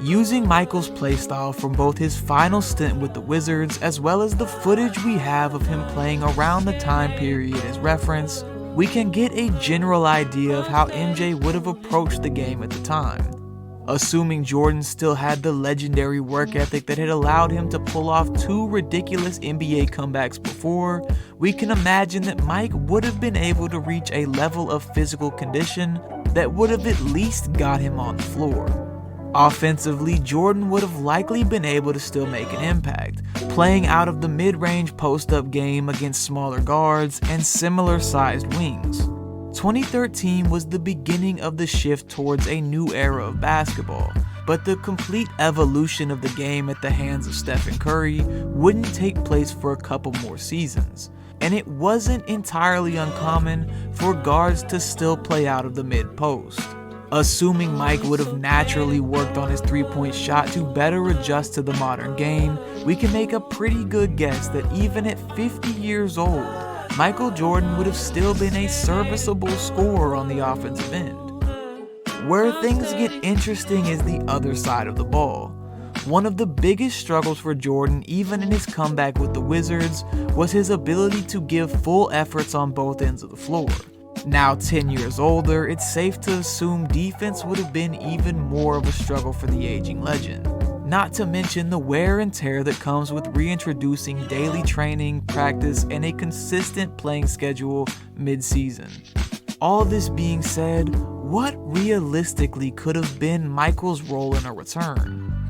Using Michael's playstyle from both his final stint with the Wizards as well as the footage we have of him playing around the time period as reference, we can get a general idea of how MJ would have approached the game at the time. Assuming Jordan still had the legendary work ethic that had allowed him to pull off 2 ridiculous NBA comebacks before, we can imagine that Mike would have been able to reach a level of physical condition that would have at least got him on the floor. Offensively, Jordan would have likely been able to still make an impact, playing out of the mid-range post-up game against smaller guards and similar-sized wings. 2013 was the beginning of the shift towards a new era of basketball, but the complete evolution of the game at the hands of Stephen Curry wouldn't take place for a couple more seasons, and it wasn't entirely uncommon for guards to still play out of the mid-post. Assuming Mike would have naturally worked on his three-point shot to better adjust to the modern game, we can make a pretty good guess that even at 50 years old, Michael Jordan would have still been a serviceable scorer on the offensive end. Where things get interesting is the other side of the ball. One of the biggest struggles for Jordan, even in his comeback with the Wizards, was his ability to give full efforts on both ends of the floor. Now 10 years older, it's safe to assume defense would have been even more of a struggle for the aging legend. Not to mention the wear and tear that comes with reintroducing daily training, practice, and a consistent playing schedule mid-season. All this being said, what realistically could have been Michael's role in a return?